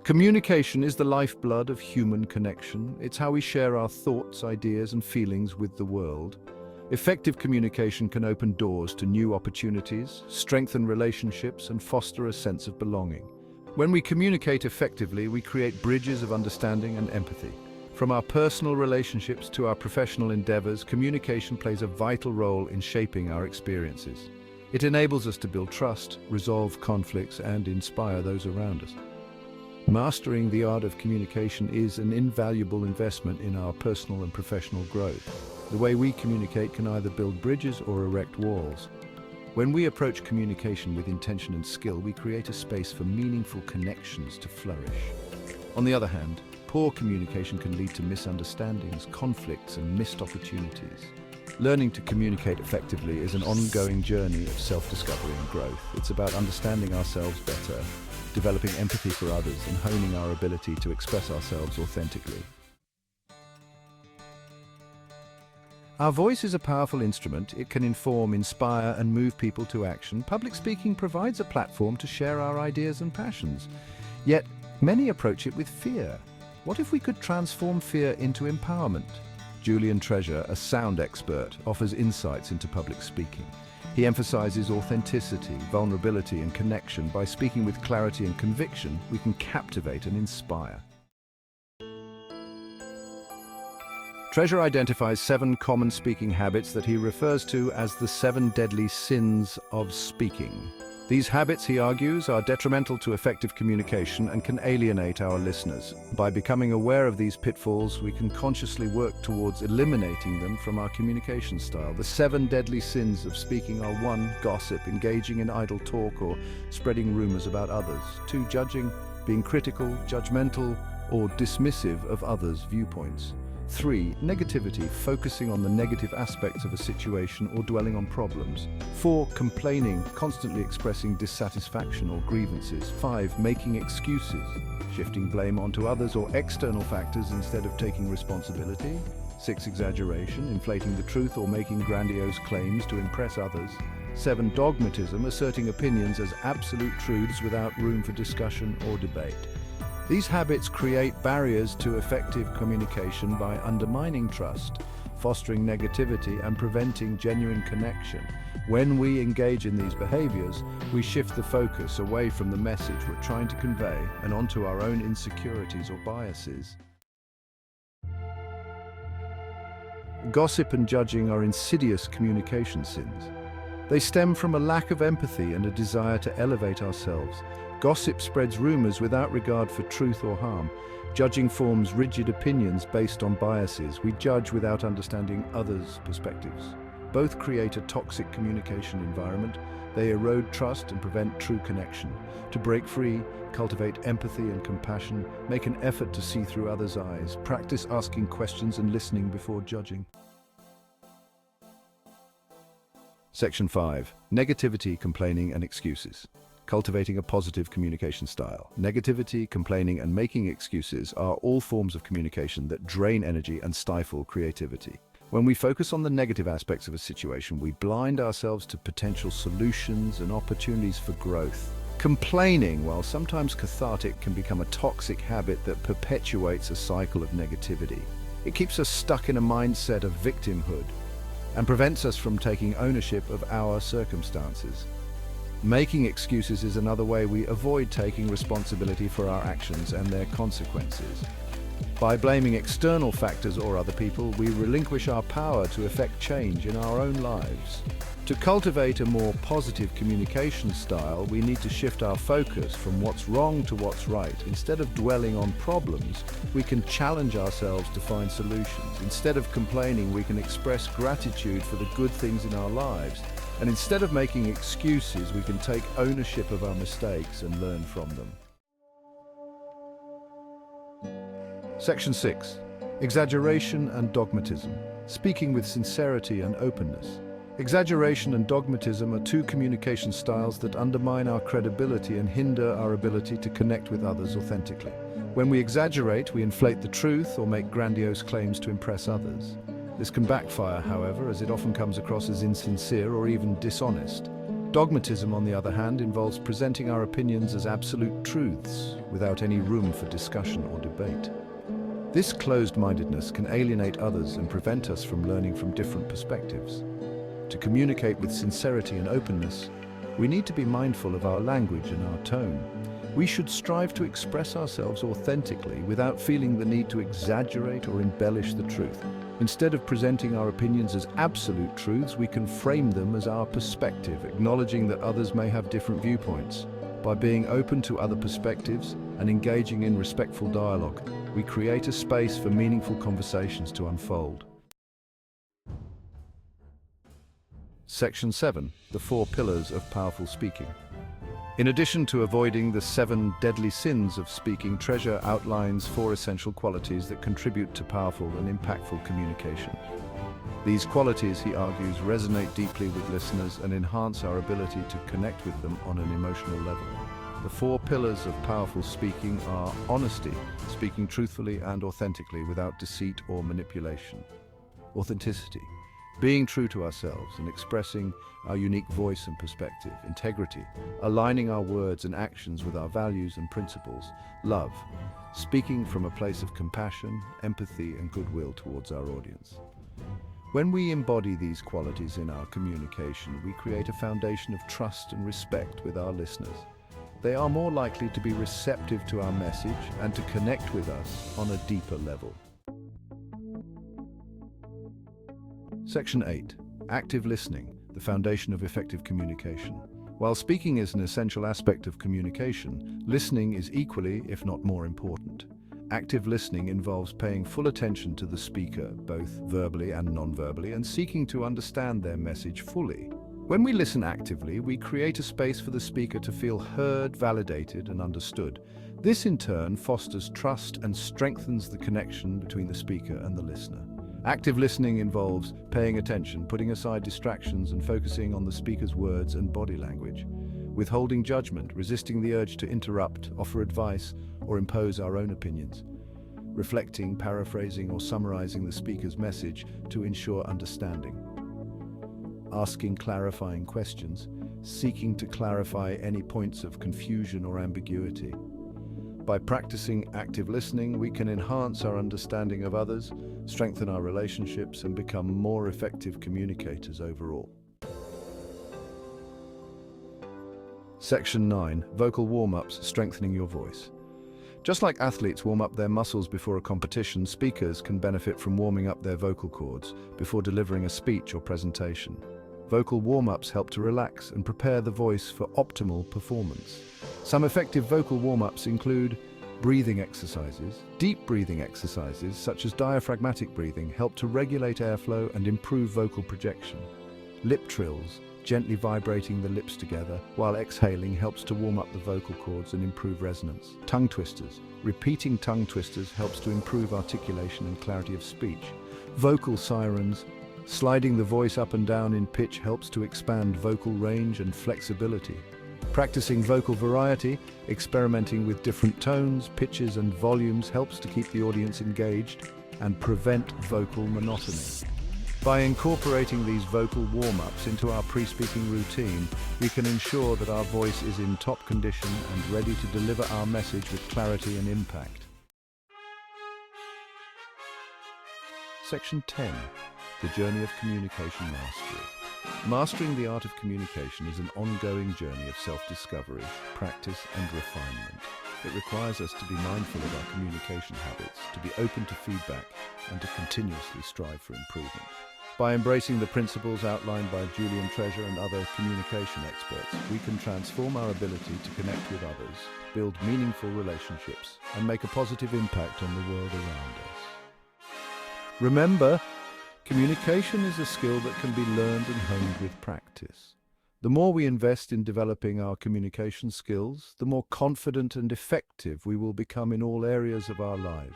Communication is the lifeblood of human connection. It's how we share our thoughts, ideas, and feelings with the world. Effective communication can open doors to new opportunities, strengthen relationships, and foster a sense of belonging. When we communicate effectively, we create bridges of understanding and empathy. From our personal relationships to our professional endeavors, communication plays a vital role in shaping our experiences. It enables us to build trust, resolve conflicts, and inspire those around us. Mastering the art of communication is an invaluable investment in our personal and professional growth. The way we communicate can either build bridges or erect walls. When we approach communication with intention and skill, we create a space for meaningful connections to flourish. On the other hand, poor communication can lead to misunderstandings, conflicts, and missed opportunities. Learning to communicate effectively is an ongoing journey of self-discovery and growth. It's about understanding ourselves better, developing empathy for others, and honing our ability to express ourselves authentically. Our voice is a powerful instrument. It can inform, inspire, and move people to action. Public speaking provides a platform to share our ideas and passions. Yet, many approach it with fear. What if we could transform fear into empowerment? Julian Treasure, a sound expert, offers insights into public speaking. He emphasizes authenticity, vulnerability, and connection. By speaking with clarity and conviction, we can captivate and inspire. Treasure identifies 7 common speaking habits that he refers to as the 7 deadly sins of speaking. These habits, he argues, are detrimental to effective communication and can alienate our listeners. By becoming aware of these pitfalls, we can consciously work towards eliminating them from our communication style. The 7 deadly sins of speaking are: 1. Gossip, engaging in idle talk or spreading rumors about others. 2. Judging, being critical, judgmental, or dismissive of others' viewpoints. 3. Negativity, focusing on the negative aspects of a situation or dwelling on problems. 4. Complaining, constantly expressing dissatisfaction or grievances. 5. Making excuses, shifting blame onto others or external factors instead of taking responsibility. 6. Exaggeration, inflating the truth or making grandiose claims to impress others. 7. Dogmatism, asserting opinions as absolute truths without room for discussion or debate. These habits create barriers to effective communication by undermining trust, fostering negativity, and preventing genuine connection. When we engage in these behaviors, we shift the focus away from the message we're trying to convey and onto our own insecurities or biases. Gossip and judging are insidious communication sins. They stem from a lack of empathy and a desire to elevate ourselves. Gossip spreads rumors without regard for truth or harm. Judging forms rigid opinions based on biases. We judge without understanding others' perspectives. Both create a toxic communication environment. They erode trust and prevent true connection. To break free, cultivate empathy and compassion. Make an effort to see through others' eyes. Practice asking questions and listening before judging. Section 5. Negativity, complaining, and excuses. Cultivating a positive communication style. Negativity, complaining, and making excuses are all forms of communication that drain energy and stifle creativity. When we focus on the negative aspects of a situation, we blind ourselves to potential solutions and opportunities for growth. Complaining, while sometimes cathartic, can become a toxic habit that perpetuates a cycle of negativity. It keeps us stuck in a mindset of victimhood and prevents us from taking ownership of our circumstances. Making excuses is another way we avoid taking responsibility for our actions and their consequences. By blaming external factors or other people, we relinquish our power to effect change in our own lives. To cultivate a more positive communication style, we need to shift our focus from what's wrong to what's right. Instead of dwelling on problems, we can challenge ourselves to find solutions. Instead of complaining, we can express gratitude for the good things in our lives. And instead of making excuses, we can take ownership of our mistakes and learn from them. Section 6. Exaggeration and dogmatism. Speaking with sincerity and openness. Exaggeration and dogmatism are 2 communication styles that undermine our credibility and hinder our ability to connect with others authentically. When we exaggerate, we inflate the truth or make grandiose claims to impress others. This can backfire, however, as it often comes across as insincere or even dishonest. Dogmatism, on the other hand, involves presenting our opinions as absolute truths without any room for discussion or debate. This closed-mindedness can alienate others and prevent us from learning from different perspectives. To communicate with sincerity and openness, we need to be mindful of our language and our tone. We should strive to express ourselves authentically without feeling the need to exaggerate or embellish the truth. Instead of presenting our opinions as absolute truths, we can frame them as our perspective, acknowledging that others may have different viewpoints. By being open to other perspectives and engaging in respectful dialogue, we create a space for meaningful conversations to unfold. Section 7. The 4 Pillars of Powerful Speaking. In addition to avoiding the 7 deadly sins of speaking, Treasure outlines 4 essential qualities that contribute to powerful and impactful communication. These qualities, he argues, resonate deeply with listeners and enhance our ability to connect with them on an emotional level. The 4 pillars of powerful speaking are honesty, speaking truthfully and authentically without deceit or manipulation. Authenticity, being true to ourselves and expressing our unique voice and perspective. Integrity, aligning our words and actions with our values and principles. Love, speaking from a place of compassion, empathy, and goodwill towards our audience. When we embody these qualities in our communication, we create a foundation of trust and respect with our listeners. They are more likely to be receptive to our message and to connect with us on a deeper level. Section 8. Active listening, the foundation of effective communication. While speaking is an essential aspect of communication, listening is equally, if not more important. Active listening involves paying full attention to the speaker, both verbally and non-verbally, and seeking to understand their message fully. When we listen actively, we create a space for the speaker to feel heard, validated, and understood. This in turn fosters trust and strengthens the connection between the speaker and the listener. Active listening involves paying attention, putting aside distractions, and focusing on the speaker's words and body language. Withholding judgment, resisting the urge to interrupt, offer advice, or impose our own opinions. Reflecting, paraphrasing, or summarizing the speaker's message to ensure understanding. Asking clarifying questions, seeking to clarify any points of confusion or ambiguity. By practicing active listening, we can enhance our understanding of others, strengthen our relationships, and become more effective communicators overall. Section 9. Vocal warm-ups, strengthening your voice. Just like athletes warm up their muscles before a competition, speakers can benefit from warming up their vocal cords before delivering a speech or presentation. Vocal warm-ups help to relax and prepare the voice for optimal performance. Some effective vocal warm-ups include breathing exercises. Deep breathing exercises, such as diaphragmatic breathing, help to regulate airflow and improve vocal projection. Lip trills, gently vibrating the lips together while exhaling, helps to warm up the vocal cords and improve resonance. Tongue twisters. Repeating tongue twisters helps to improve articulation and clarity of speech. Vocal sirens. Sliding the voice up and down in pitch helps to expand vocal range and flexibility. Practicing vocal variety, experimenting with different tones, pitches, and volumes helps to keep the audience engaged and prevent vocal monotony. By incorporating these vocal warm-ups into our pre-speaking routine, we can ensure that our voice is in top condition and ready to deliver our message with clarity and impact. Section 10. The Journey of Communication Mastery. Mastering the art of communication is an ongoing journey of self-discovery, practice, and refinement. It requires us to be mindful of our communication habits, to be open to feedback, and to continuously strive for improvement. By embracing the principles outlined by Julian Treasure and other communication experts, we can transform our ability to connect with others, build meaningful relationships, and make a positive impact on the world around us. Remember, communication is a skill that can be learned and honed with practice. The more we invest in developing our communication skills, the more confident and effective we will become in all areas of our lives.